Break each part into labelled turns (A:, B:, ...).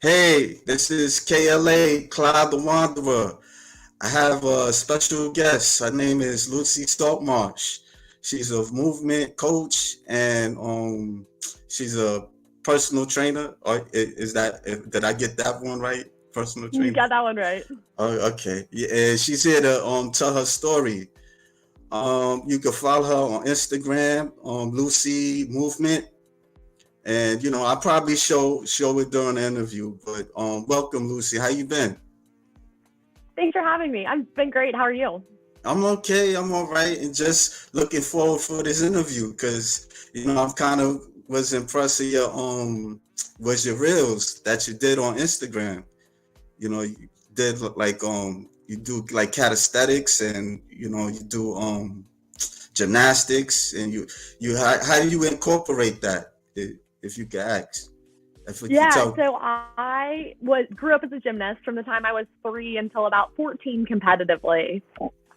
A: Hey, this is KLA, Cloud the Wanderer. I have a special guest. Her name is Lucy Saltmarsh. She's a movement coach and she's a personal trainer. Or is that did I get that one right? Personal
B: You
A: trainer.
B: got that one right.
A: Oh, okay. Yeah, and she's here to tell her story. You can follow her on Instagram, Lucy Movement, and I probably show it during the interview. But welcome, Lucy. How you been?
B: Thanks for having me. I've been great. How are you?
A: I'm okay. I'm all right, and just looking forward for this interview because I'm kind of was impressed with your reels that you did on Instagram. You did like you do like calisthenics, and you do gymnastics, and how do you incorporate that? If you can ask, if you could
B: Yeah,
A: tell.
B: so I was grew up as a gymnast from the time I was 3 until about 14 competitively.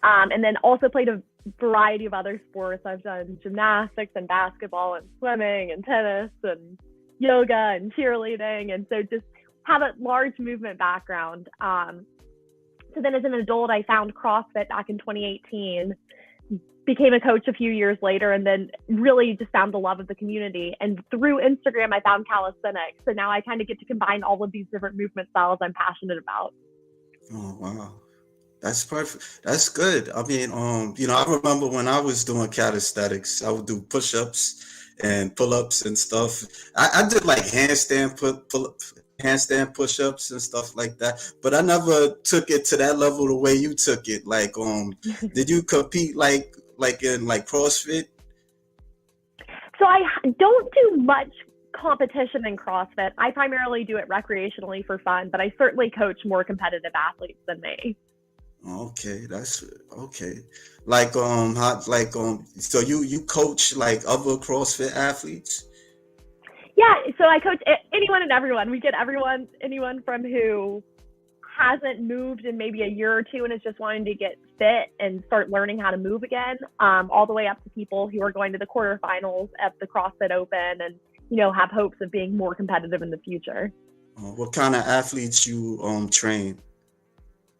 B: And then also played a variety of other sports. I've done gymnastics and basketball and swimming and tennis and yoga and cheerleading. And so just have a large movement background. So then as an adult, I found CrossFit back in 2018, became a coach a few years later, and then really just found the love of the community. And through Instagram, I found calisthenics. So now I kind of get to combine all of these different movement styles I'm passionate about.
A: Oh wow. That's perfect. That's good. I mean, I remember when I was doing calisthenics, I would do push-ups and pull-ups and stuff. I did like handstand push-ups and stuff like that, but I never took it to that level the way you took it. Like, did you compete like in like CrossFit?
B: So I don't do much competition in CrossFit. I primarily do it recreationally for fun, but I certainly coach more competitive athletes than me.
A: Okay, that's okay. So you coach like other CrossFit athletes?
B: Yeah, so I coach anyone and everyone. We get anyone from who hasn't moved in maybe a year or two and is just wanting to get fit and start learning how to move again, all the way up to people who are going to the quarterfinals at the CrossFit Open and have hopes of being more competitive in the future.
A: What kind of athletes you train?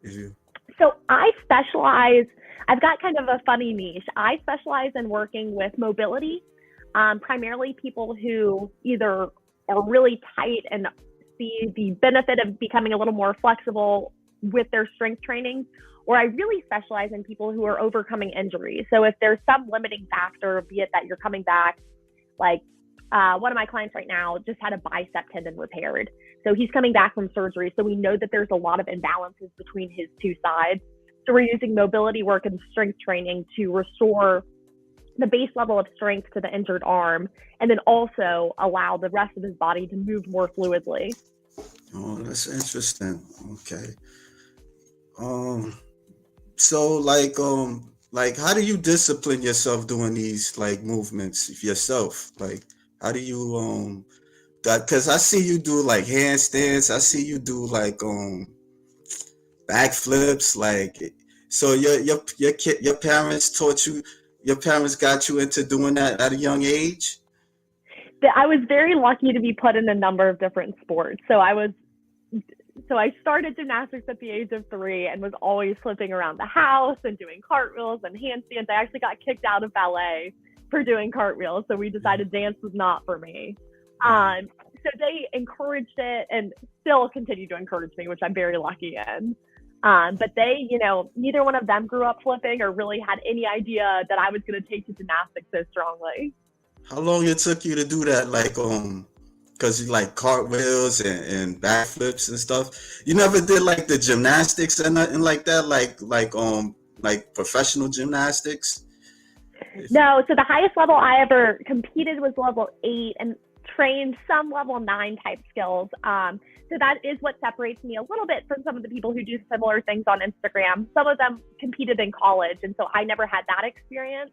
A: If you
B: So I specialize. I've got kind of a funny niche. I specialize in working with mobility, primarily people who either are really tight and see the benefit of becoming a little more flexible with their strength training, or I really specialize in people who are overcoming injuries. So if there's some limiting factor, be it that you're coming back, like one of my clients right now just had a bicep tendon repaired. So he's coming back from surgery. So we know that there's a lot of imbalances between his two sides. So we're using mobility work and strength training to restore the base level of strength to the injured arm, and then also allow the rest of his body to move more fluidly.
A: Oh, that's interesting. Okay. Um. So like how do you discipline yourself doing these like movements yourself? Like how do you that because I see you do like handstands. I see you do like backflips. Like so your parents taught you. Your parents got you into doing that at a young age.
B: I was very lucky to be put in a number of different sports. So I started gymnastics at the age of 3 and was always flipping around the house and doing cartwheels and handstands. I actually got kicked out of ballet for doing cartwheels, so we decided dance was not for me. Um, so they encouraged it and still continue to encourage me, which I'm very lucky in. But they, neither one of them grew up flipping or really had any idea that I was going to take to gymnastics so strongly.
A: How long it took you to do that? Like because you like cartwheels and backflips and stuff. You never did like the gymnastics and nothing like that, like professional gymnastics. If
B: No, so the highest level I ever competed was level 8 and trained some level 9 type skills. So that is what separates me a little bit from some of the people who do similar things on Instagram. Some of them competed in college, and so I never had that experience.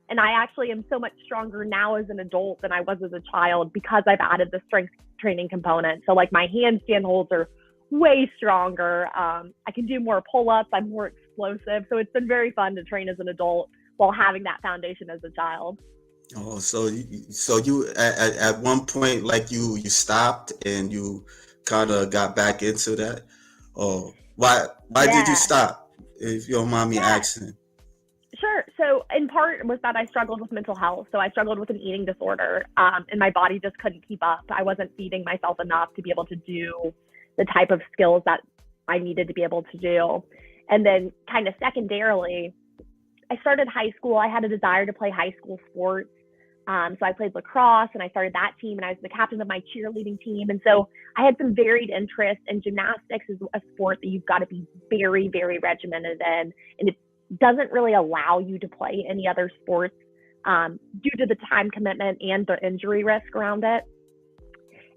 B: And I actually am so much stronger now as an adult than I was as a child because I've added the strength training component. So like my handstand holds are way stronger. I can do more pull-ups. I'm more explosive. So it's been very fun to train as an adult while having that foundation as a child.
A: oh, so you at one point like you stopped and you kind of got back into that? Or why did you
B: Yeah.
A: stop? If you don't mind me
B: Yeah.
A: asking.
B: Sure. So, in part was that I struggled with mental health. So, I struggled with an eating disorder, and my body just couldn't keep up. I wasn't feeding myself enough to be able to do the type of skills that I needed to be able to do. And then, kind of secondarily, I started high school. I had a desire to play high school sports. So I played lacrosse and I started that team and I was the captain of my cheerleading team. And so I had some varied interests, and gymnastics is a sport that you've got to be very, very regimented in. And it doesn't really allow you to play any other sports due to the time commitment and the injury risk around it.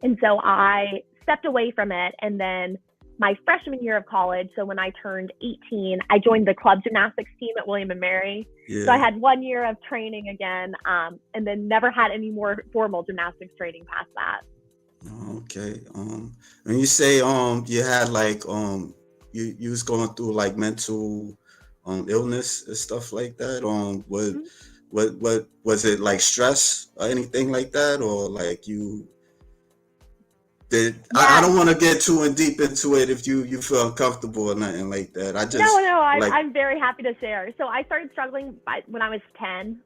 B: And so I stepped away from it. And then my freshman year of college, so when I turned 18, I joined the club gymnastics team at William and Mary. So I
A: Yeah.
B: had 1 year of training again, and then never had any more formal gymnastics training past that.
A: Okay. When you say you had like you was going through like mental illness and stuff like that.
B: Mhm.
A: What was it, like stress or anything like that, or like you did? I
B: Yeah,
A: don't want to get too in deep into it if you feel uncomfortable or nothing like that. I
B: no,
A: just
B: no,
A: like
B: I'm very happy to share. So I started struggling when I was 10.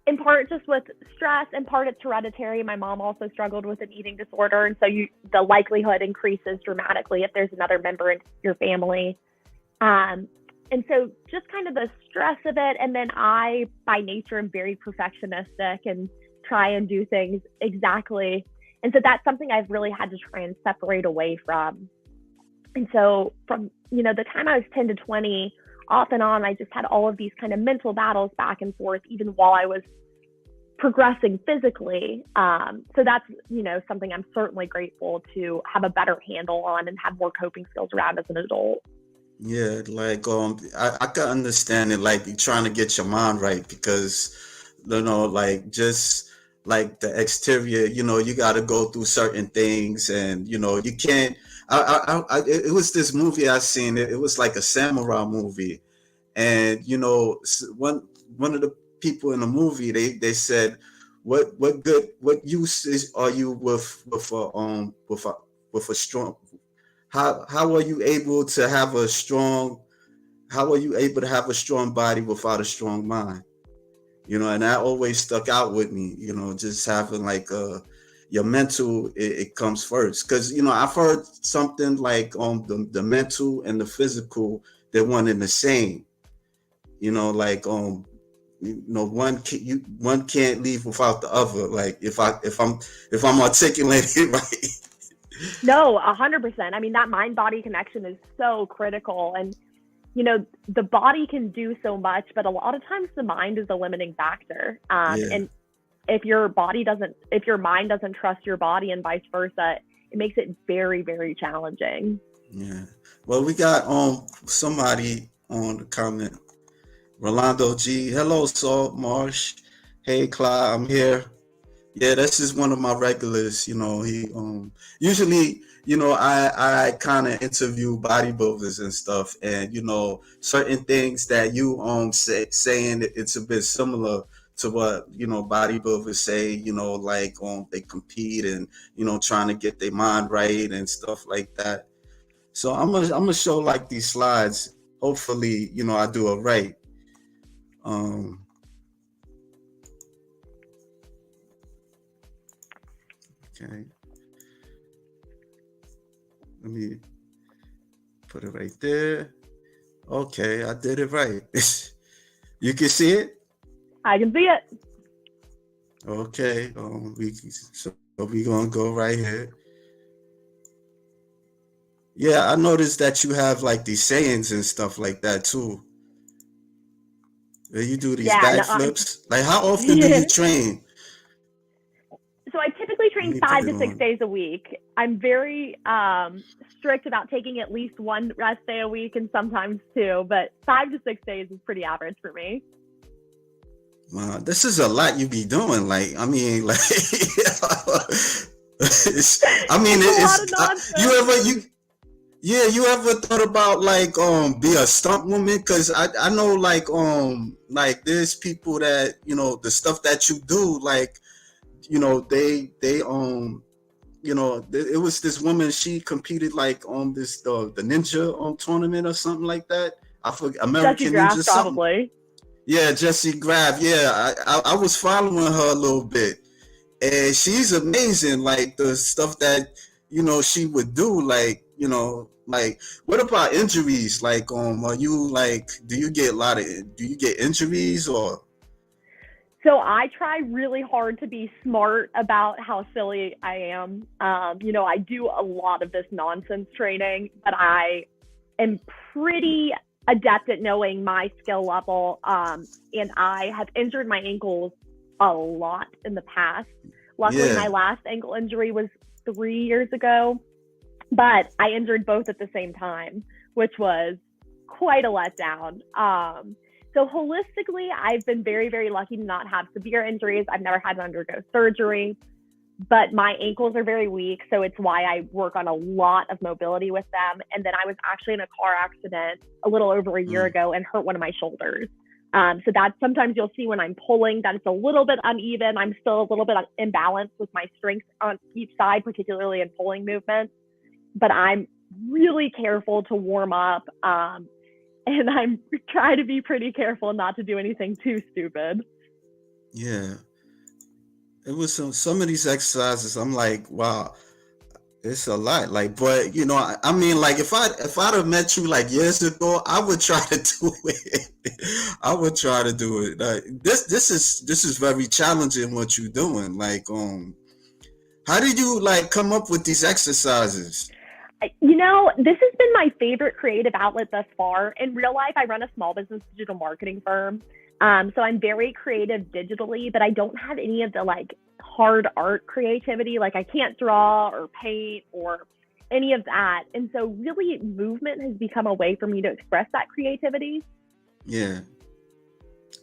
B: In part just with stress, in part it's hereditary. My mom also struggled with an eating disorder, and so the likelihood increases dramatically if there's another member in your family. Um, and so just kind of the stress of it, and then I, by nature, am very perfectionistic and try and do things exactly. And so that's something I've really had to try and separate away from. And so from, the time I was 10 to 20, off and on, I just had all of these kind of mental battles back and forth, even while I was progressing physically. So that's, something I'm certainly grateful to have a better handle on and have more coping skills around as an adult.
A: yeah, like I can understand it, like you trying to get your mind right because like just like the exterior, you got to go through certain things, and you can't. It was this movie I seen. It was like a samurai movie, and one of the people in the movie, they said, what use are you with a strong, how are you able to have a strong, how are you able to have a strong body without a strong mind? And that always stuck out with me, just having like your mental, it comes first, because I've heard something like the mental and the physical, they're one and the same. Like one can't leave without the other, like if I'm articulating right.
B: No, 100%. I mean, that mind body connection is so critical. And, the body can do so much, but a lot of times the mind is the limiting factor.
A: Yeah.
B: And if your mind doesn't trust your body and vice versa, it makes it very, very challenging.
A: Yeah. Well, we got somebody on the comment. Rolando G. Hello, Salt Marsh. Hey, Clyde, I'm here. Yeah, that's just one of my regulars. He usually, I kind of interview bodybuilders and stuff, and certain things that you saying, it's a bit similar to what bodybuilders say. Like they compete and trying to get their mind right and stuff like that. So I'm gonna show like these slides. Hopefully, I do it right. Um, okay, let me put it right there. Okay, I did it right. You can see it.
B: I can see it.
A: Okay, we gonna go right here. Yeah, I noticed that you have like these sayings and stuff like that too. Where you do these
B: Yeah, no,
A: backflips. Like, how often do
B: yeah.
A: you train?
B: So I typically
A: Let
B: train
A: me put
B: five
A: it
B: to six
A: on.
B: days a week. I'm very strict about taking at least one rest day a week and sometimes two, but 5 to 6 days is pretty average for me.
A: Wow, this is a lot you be doing. Like, I mean, like, I mean,
B: It's a lot of
A: you
B: nonsense.
A: ever you yeah, you ever thought about like be a stunt woman? Cause I know like there's people that the stuff that you do, like they it was this woman. She competed like on this the ninja tournament or something like that. I forget,
B: Jesse
A: American Ninja
B: Graff,
A: something.
B: probably.
A: Yeah, Jessie Graff. Yeah, I was following her a little bit, and she's amazing. Like the stuff that she would do. Like like what about injuries? Like are you like do you get injuries or?
B: So I try really hard to be smart about how silly I am. I do a lot of this nonsense training, but I am pretty adept at knowing my skill level. And I have injured my ankles a lot in the past. Luckily, my
A: Yeah,
B: last ankle injury was 3 years ago, but I injured both at the same time, which was quite a letdown. So holistically, I've been very, very lucky to not have severe injuries. I've never had to undergo surgery, but my ankles are very weak. So it's why I work on a lot of mobility with them. And then I was actually in a car accident a little over a year
A: mm,
B: ago and hurt one of my shoulders. So that sometimes you'll see when I'm pulling that it's a little bit uneven. I'm still a little bit imbalanced with my strength on each side, particularly in pulling movements. But I'm really careful to warm up. And I'm trying to be pretty careful not to do anything too stupid.
A: yeah. It was some of these exercises. I'm like, wow, it's a lot. Like, but I mean, like if I'd have met you like years ago, I would try to do it. I would try to do it. Like, this is very challenging what you're doing. Like, how did you like come up with these exercises?
B: This has been my favorite creative outlet thus far. In real life, I run a small business digital marketing firm. So I'm very creative digitally, but I don't have any of the like hard art creativity. Like I can't draw or paint or any of that. And so really movement has become a way for me to express that creativity.
A: Yeah.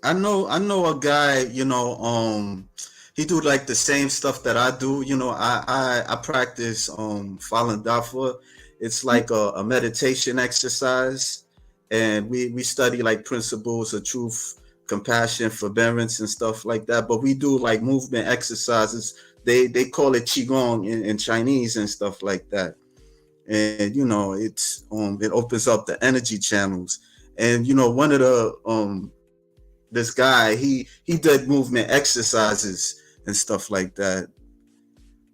A: I know a guy, he do like the same stuff that I do. I practice Falun Dafa. It's like a meditation exercise, and we study like principles of truth, compassion, forbearance, and stuff like that. But we do like movement exercises. They call it qigong in Chinese and stuff like that. And it opens up the energy channels. And one of the this guy, he did movement exercises and stuff like that.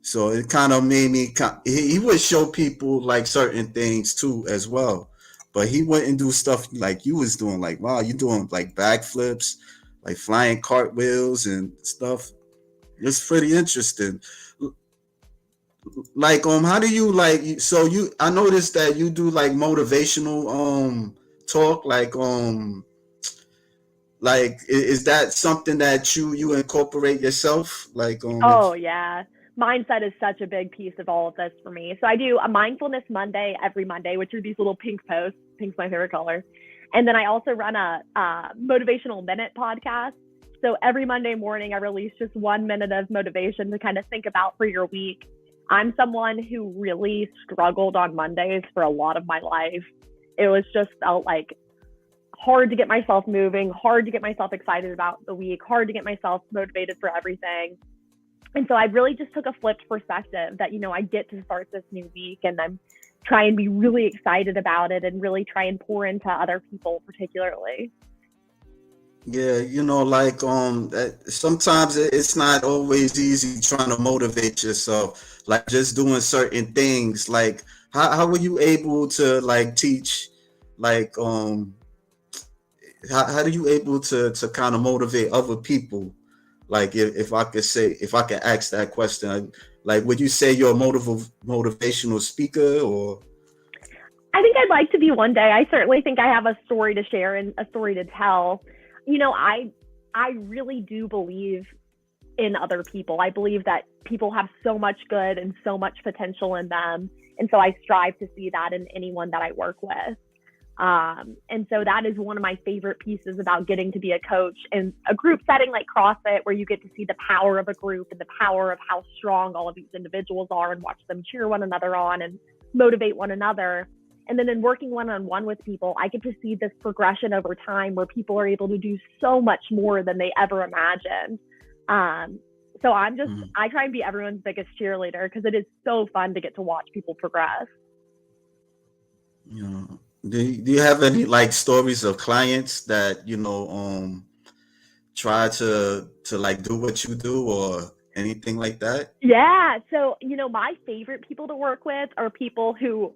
A: So it kind of made me he would show people like certain things too as well, but he wouldn't do stuff like you was doing. Like, wow, you doing like backflips, like flying cartwheels and stuff. It's pretty interesting. Like how do you like so you I noticed that you do like motivational talk, like is that something that you incorporate yourself? Like
B: Oh,
A: if
B: yeah. Mindset is such a big piece of all of this for me. So I do a mindfulness Monday every Monday, which are these little pink posts. Pink's my favorite color. And then I also run a motivational minute podcast. So every Monday morning, I release just 1 minute of motivation to kind of think about for your week. I'm someone who really struggled on Mondays for a lot of my life. It was just felt like hard to get myself moving, hard to get myself excited about the week, hard to get myself motivated for everything. And so I really just took a flipped perspective that, I get to start this new week and I'm try and be really excited about it and really try and pour into other people particularly.
A: yeah, like sometimes it's not always easy trying to motivate yourself. Like just doing certain things. Like how were you able to like teach like how are you able to kind of motivate other people? Like if I could ask that question, like would you say you're a motivational speaker or?
B: I think I'd like to be one day. I certainly think I have a story to share and a story to tell. I really do believe in other people. I believe that people have so much good and so much potential in them. And so I strive to see that in anyone that I work with. And so that is one of my favorite pieces about getting to be a coach in a group setting like CrossFit, where you get to see the power of a group and the power of how strong all of these individuals are and watch them cheer one another on and motivate one another. And then in working one-on-one with people, I get to see this progression over time where people are able to do so much more than they ever imagined. So
A: Mm,
B: I try and be everyone's biggest cheerleader because it is so fun to get to watch people progress.
A: you know, do you have any like stories of clients that try to like do what you do or anything like that?
B: Yeah. So, my favorite people to work with are people who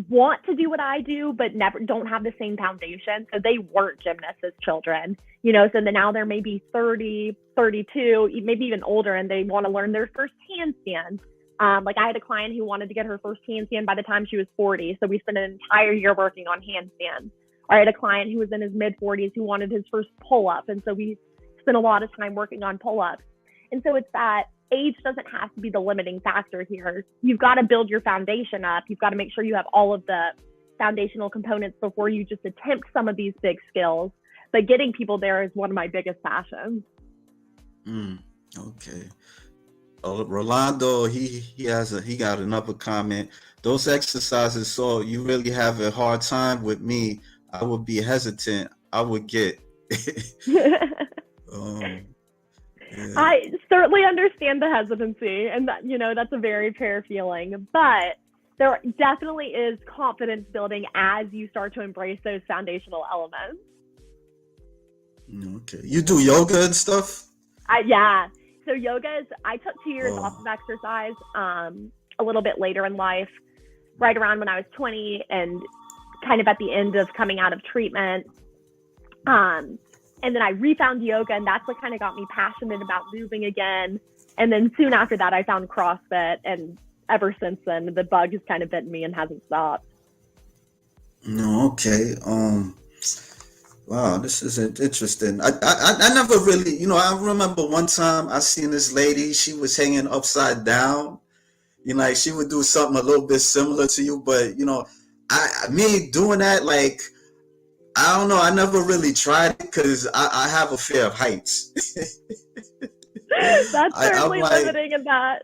B: want to do what I do, but never don't have the same foundation. So they weren't gymnasts as children, so now they're maybe 30, 32, maybe even older, and they want to learn their first handstand. Like I had a client who wanted to get her first handstand by the time she was 40. So we spent an entire year working on handstands. Or I had a client who was in his mid 40s who wanted his first pull up. And so we spent a lot of time working on pull ups. And so it's that age doesn't have to be the limiting factor here. You've got to build your foundation up. You've got to make sure you have all of the foundational components before you just attempt some of these big skills. But getting people there is one of my biggest passions.
A: Mm, okay. Rolando, he got another comment. Those exercises, so you really have a hard time with me. I would be hesitant. I would get. um, yeah.
B: I certainly understand the hesitancy, and that's a very fair feeling. But there definitely is confidence building as you start to embrace those foundational elements.
A: Okay. You do yoga and stuff?
B: Yeah. So I took 2 years off
A: Oh,
B: of exercise a little bit later in life, right around when I was 20 and kind of at the end of coming out of treatment. Um, and then I refound yoga, and that's what kind of got me passionate about moving again. And then soon after that, I found CrossFit, and ever since then, the bug has kind of bitten me and hasn't stopped.
A: no, okay. Wow, this is interesting. I never really, I remember one time I seen this lady, she was hanging upside down. Like she would do something a little bit similar to you, but me doing that, like, I don't know, I never really tried it because I have a fear of heights.
B: That's
A: I'm
B: certainly
A: like,
B: limiting in that.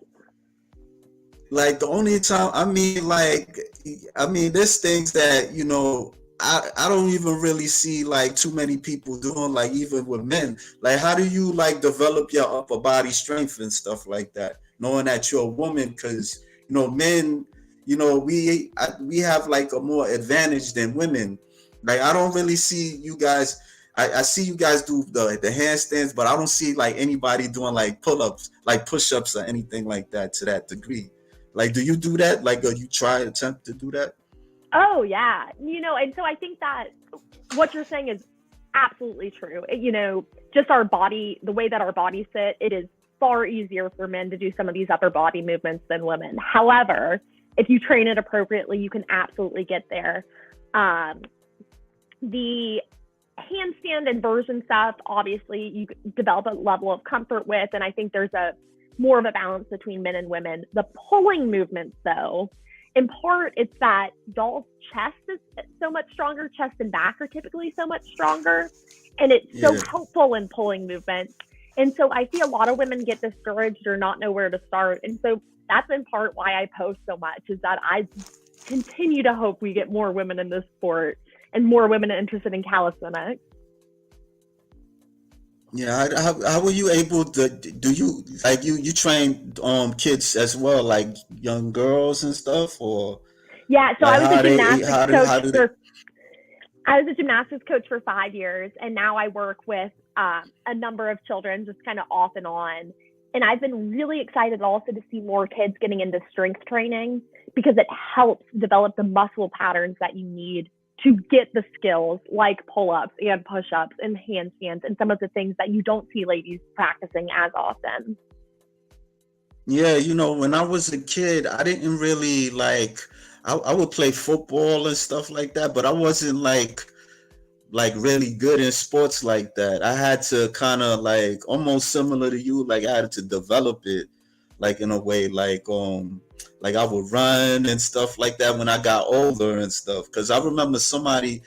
A: the only time, there's things that I don't even really see like too many people doing, like even with men. Like, how do you like develop your upper body strength and stuff like that, knowing that you're a woman? Because men, we have like a more advantage than women. Like, I don't really see you guys. I see you guys do the handstands, but I don't see like anybody doing like pull-ups, like push-ups or anything like that to that degree. Like, do you do that? Like, you try attempt to do that?
B: Oh, yeah. And so I think that what you're saying is absolutely true. Just our body, the way that our bodies sit, it is far easier for men to do some of these upper body movements than women. However, if you train it appropriately, you can absolutely get there. Um, the handstand inversion stuff, obviously, you develop a level of comfort with, and I think there's a more of a balance between men and women. The pulling movements, though, in part, it's that doll's chest is so much stronger. Chest and back are typically so much stronger, and it's so
A: Yeah.
B: helpful in pulling movements. And so I see a lot of women get discouraged or not know where to start. And so that's in part why I post so much, is that I continue to hope we get more women in this sport and more women interested in calisthenics.
A: Yeah, how were you able to do you like you train kids as well, like young girls and stuff, or
B: Yeah, so
A: like how do they?
B: I was a gymnastics coach for 5 years, and now I work with a number of children, just kind of off and on. And I've been really excited also to see more kids getting into strength training because it helps develop the muscle patterns that you need to get the skills like pull-ups and push-ups and handstands and some of the things that you don't see ladies practicing as often.
A: Yeah, when I was a kid, I didn't really like. I would play football and stuff like that, but I wasn't like really good in sports like that. I had to kind of like almost similar to you, like I had to develop it like in a way like I would run and stuff like that when I got older and stuff. Cause I remember somebody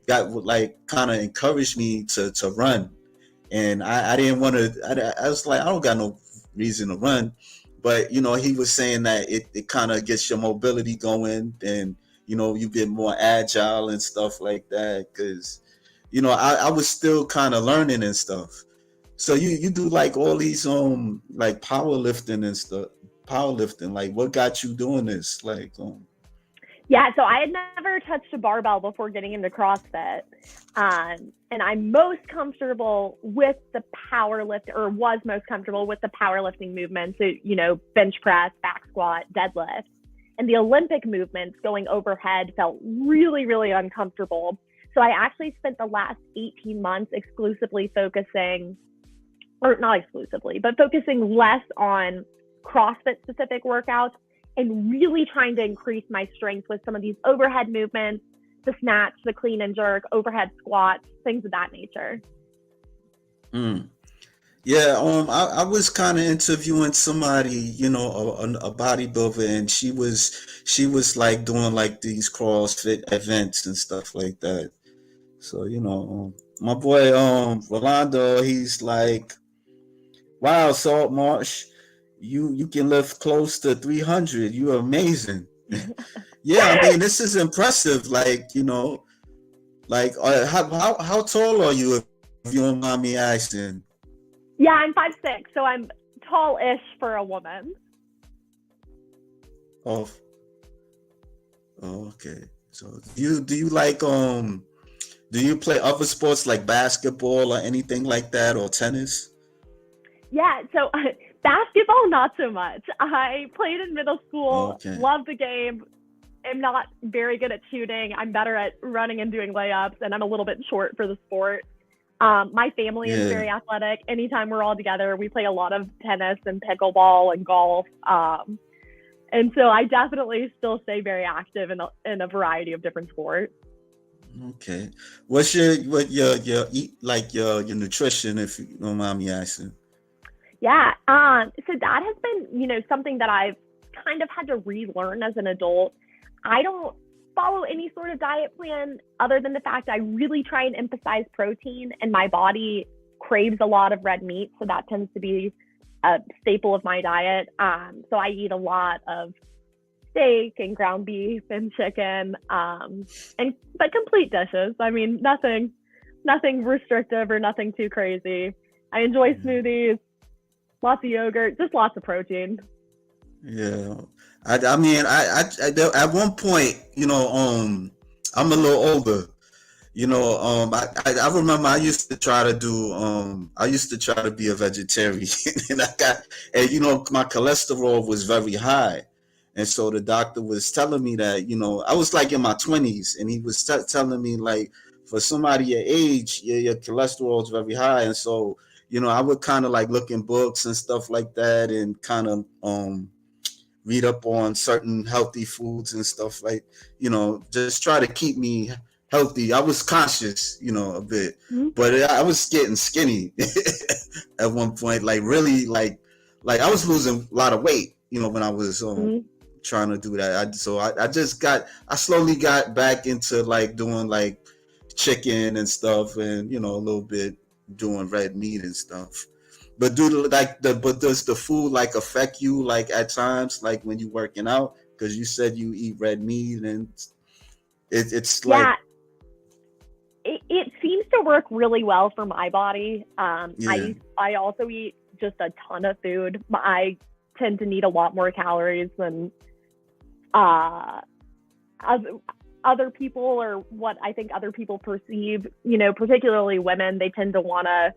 A: got like kind of encouraged me to run, and I didn't want to. I was like, I don't got no reason to run, but he was saying that it kind of gets your mobility going, and you get more agile and stuff like that. Cause I was still kind of learning and stuff. So you do like all these like powerlifting and stuff. Powerlifting, like what got you doing this? Like
B: Yeah, so I had never touched a barbell before getting into CrossFit. And I'm most comfortable with the power lift, or was most comfortable with the powerlifting movements. So, bench press, back squat, deadlift. And the Olympic movements going overhead felt really, really uncomfortable. So I actually spent the last 18 months exclusively focusing, or not exclusively, but focusing less on CrossFit specific workouts and really trying to increase my strength with some of these overhead movements, the snatch, the clean and jerk, overhead squats, things of that nature.
A: mm. Yeah, I was kind of interviewing somebody, a bodybuilder, and she was like doing like these CrossFit events and stuff like that. So, my boy Rolando, he's like, wow, Saltmarsh, you can lift close to 300. You're amazing. Yeah, I mean, this is impressive. Like, like how tall are you, if you don't mind me asking?
B: Yeah, I'm 5'6", so I'm tall-ish for a woman.
A: Oh, okay. So do you like do you play other sports like basketball or anything like that, or tennis?
B: Yeah, so basketball, not so much. I played in middle school,
A: Okay.
B: loved the game, am not very good at shooting. I'm better at running and doing layups, and I'm a little bit short for the sport. My family is
A: Yeah.
B: very athletic. Anytime we're all together, we play a lot of tennis and pickleball and golf. And so I definitely still stay very active in a variety of different sports.
A: Okay. What's your eat like your nutrition, if you don't mind me asking?
B: Yeah. So that has been, something that I've kind of had to relearn as an adult. I don't follow any sort of diet plan other than the fact I really try and emphasize protein, and my body craves a lot of red meat. So that tends to be a staple of my diet. So I eat a lot of steak and ground beef and chicken, but complete dishes. I mean, nothing restrictive or nothing too crazy. I enjoy smoothies, lots of yogurt, just lots of protein.
A: Yeah. I mean, at one point, I'm a little older. I remember I used to try to be a vegetarian, and my cholesterol was very high, and so the doctor was telling me that, I was like in my 20s, and he was telling me like, for somebody your age, your cholesterol is very high, and so I would kind of like look in books and stuff like that, and kind of read up on certain healthy foods and stuff, like, just try to keep me healthy. I was conscious, a bit,
B: Mm-hmm.
A: but I was getting skinny at one point, like really, like I was losing a lot of weight, when I was trying to do that. I slowly got back into like doing like chicken and stuff, and a little bit doing red meat and stuff. But does the food like affect you like at times, like when you working out? Because you said you eat red meat, and it's like,
B: Yeah, it seems to work really well for my body.
A: yeah,
B: I also eat just a ton of food. I tend to need a lot more calories than uh, other people, or what I think other people perceive. Particularly women, they tend to want to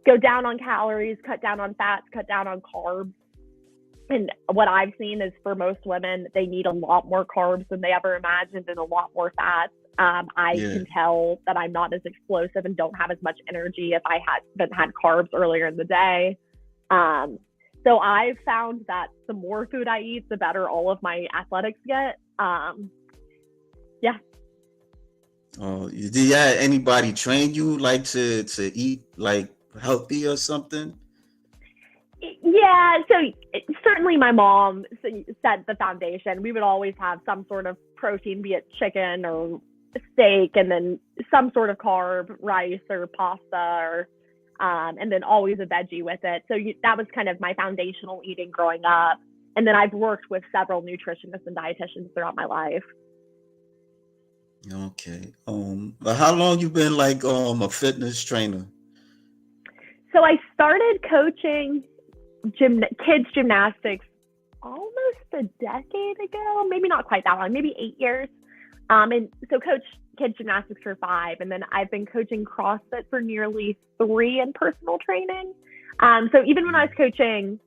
B: go down on calories, cut down on fats, cut down on carbs. And what I've seen is, for most women, they need a lot more carbs than they ever imagined, and a lot more fats. I
A: yeah.
B: can tell that I'm not as explosive and don't have as much energy if I hadn't had carbs earlier in the day. So I've found that the more food I eat, the better all of my athletics get. Yeah.
A: Oh, did you have anybody train you like to eat like healthy or something?
B: Yeah, so certainly my mom set the foundation. We would always have some sort of protein, be it chicken or steak, and then some sort of carb, rice or pasta, or and then always a veggie with it. So that was kind of my foundational eating growing up. And then I've worked with several nutritionists and dietitians throughout my life.
A: Okay. But how long you been like a fitness trainer?
B: So I started coaching kids gymnastics almost a decade ago, maybe not quite that long, maybe 8 years. And so coached kids gymnastics for 5, and then I've been coaching CrossFit for nearly 3 in personal training. So even when I was coaching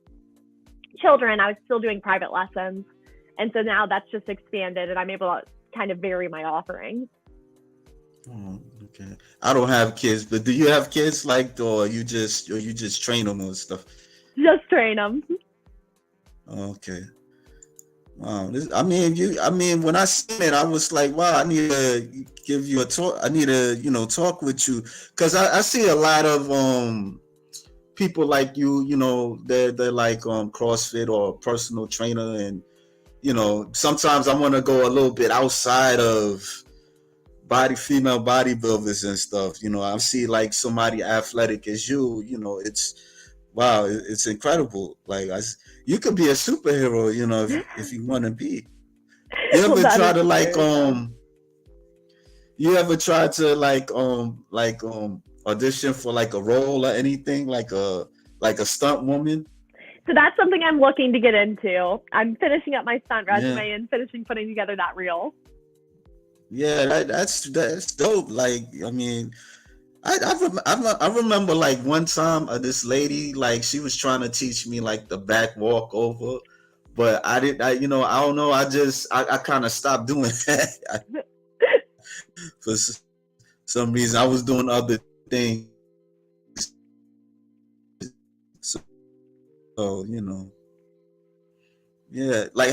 B: children, I was still doing private lessons. And so now that's just expanded and I'm able to kind of vary my offerings.
A: Oh, okay. I don't have kids, but do you have kids like, or you just train them and stuff?
B: Just train them.
A: Okay. Wow. I mean, when I seen it, I was like, wow, I need to give you a talk. I need to, talk with you. Cause I see a lot of, people like you, they're like, CrossFit or personal trainer. And, sometimes I want to go a little bit outside of female bodybuilders and stuff. I see like somebody athletic as it's, wow, it's incredible. Like you could be a superhero, if you want to be. You ever
B: Well,
A: try to like you ever try to audition for like a role or anything, like a stunt woman?
B: So that's something I'm looking to get into. I'm finishing up my stunt resume
A: Yeah.
B: and finishing putting together that reel.
A: Yeah, that's dope. Like, I mean, I remember like one time this lady, like, she was trying to teach me like the back walk over, but I didn't. I don't know. I kind of stopped doing that. For some reason, I was doing other things. So, yeah. Like,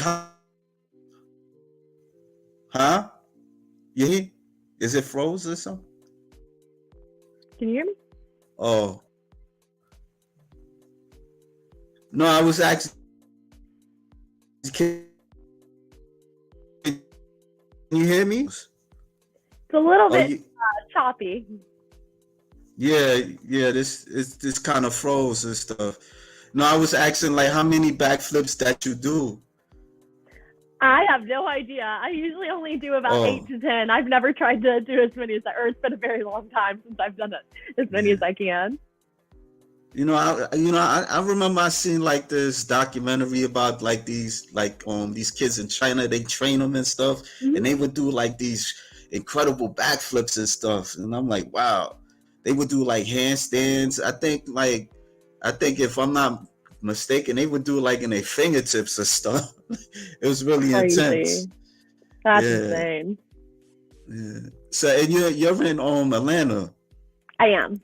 A: huh? Yeah. Is it froze or something?
B: Can you hear me?
A: Oh, no, I was actually. Can you hear me?
B: It's a little bit choppy.
A: Yeah. This kind of froze and stuff. No, I was asking like how many backflips that you do.
B: I have no idea. I usually only do about 8 to 10. I've never tried to do as many as that, or it's been a very long time since I've done it as many as I can.
A: I remember I seen like this documentary about like these kids in China. They train them and stuff, and they would do like these incredible backflips and stuff. And I'm like, wow, they would do like handstands. I think if I'm not mistaken, they would do like in their fingertips and stuff. It was really
B: Crazy.
A: intense.
B: That's insane.
A: Yeah. So, and you're in Atlanta.
B: I am.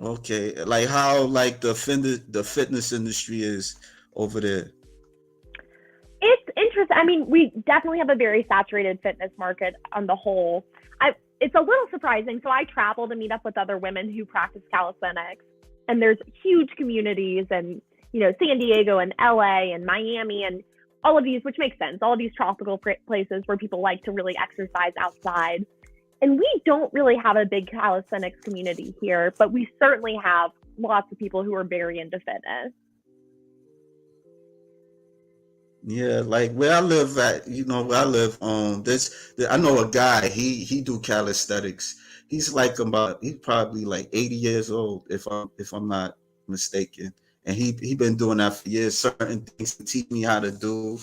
A: Okay, like how like the fitness industry is over there.
B: It's interesting. I mean, we definitely have a very saturated fitness market on the whole. It's a little surprising. So I travel to meet up with other women who practice calisthenics, and there's huge communities in San Diego and LA and Miami and all of these, which makes sense. All of these tropical places where people like to really exercise outside. And we don't really have a big calisthenics community here, but we certainly have lots of people who are very into fitness.
A: Yeah, like where I live I know a guy, he do calisthenics. He's probably like 80 years old if I'm not mistaken. And he been doing that for years, certain things to teach me how to do.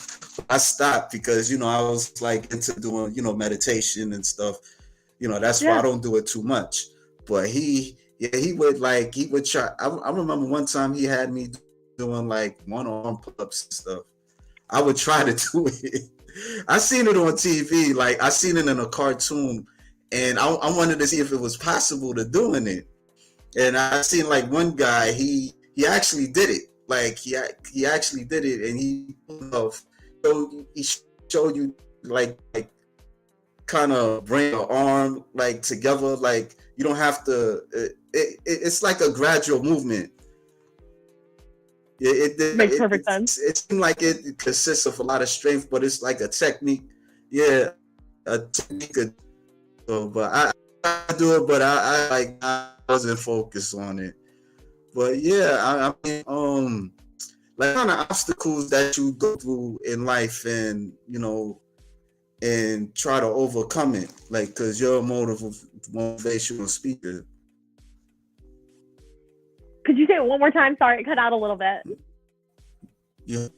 A: I stopped because I was like into doing meditation and stuff. That's why I don't do it too much. But he would try. I remember one time he had me doing like one-arm pull-ups and stuff. I would try to do it. I seen it on TV, like I seen it in a cartoon, and I wanted to see if it was possible to doing it. And I seen like one guy, he actually did it. Like he actually did it, and he showed you like kind of bring your arm like together, like you don't have to. It's like a gradual movement. It
B: makes perfect sense.
A: It seems like it consists of a lot of strength, but it's like a technique. Yeah, a technique. But I do it, but I wasn't focused on it. But yeah, I mean, like kind of obstacles that you go through in life, and and try to overcome it, like because you're a motivational speaker.
B: Could you say it one more time? Sorry, it cut out a little bit.
A: Yeah.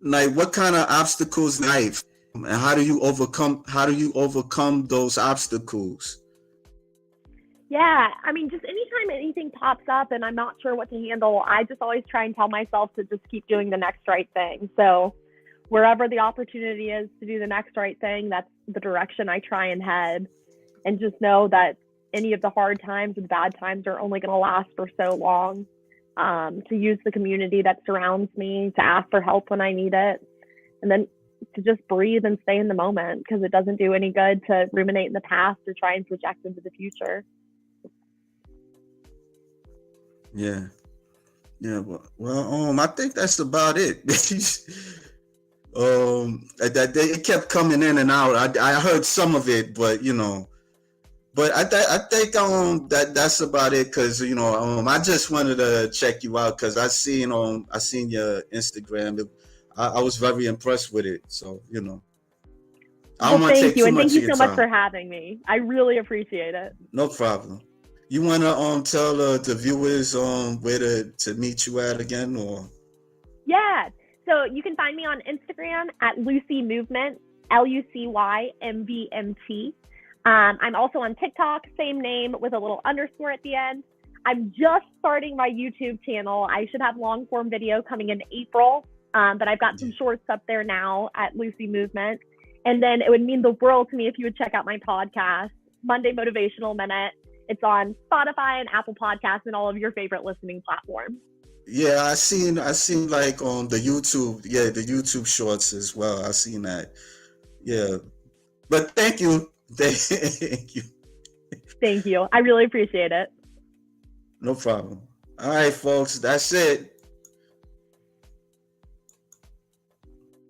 A: Like what kind of obstacles in life, and how do you overcome those obstacles?
B: Yeah, I mean, just anytime anything pops up and I'm not sure what to handle, I just always try and tell myself to just keep doing the next right thing. So wherever the opportunity is to do the next right thing, that's the direction I try and head. And just know that any of the hard times and bad times are only going to last for so long. To use the community that surrounds me, to ask for help when I need it, and then to just breathe and stay in the moment, because it doesn't do any good to ruminate in the past or try and project into the future.
A: Yeah. Yeah. I think that's about it. It kept coming in and out. I heard some of it, but but I think that's about it, because I just wanted to check you out because I seen your Instagram. I was very impressed with it. So I don't
B: Well,
A: want to
B: thank
A: take
B: you.
A: too
B: And thank
A: much of
B: you
A: your
B: so much for
A: time.
B: having me. I really appreciate it.
A: No problem. You want to tell the viewers where to meet you at again, or?
B: Yeah. So you can find me on Instagram at Lucy Movement, LucyMVMT. I'm also on TikTok, same name with a little underscore at the end. I'm just starting my YouTube channel. I should have long form video coming in April, but I've got some shorts up there now at Lucy Movement. And then it would mean the world to me if you would check out my podcast, Monday Motivational Minute. It's on Spotify and Apple Podcasts and all of your favorite listening platforms.
A: Yeah, I seen like on the YouTube, the YouTube shorts as well. I seen that. Yeah. But thank you. Thank you.
B: Thank you. I really appreciate it.
A: No problem. All right, folks, that's it.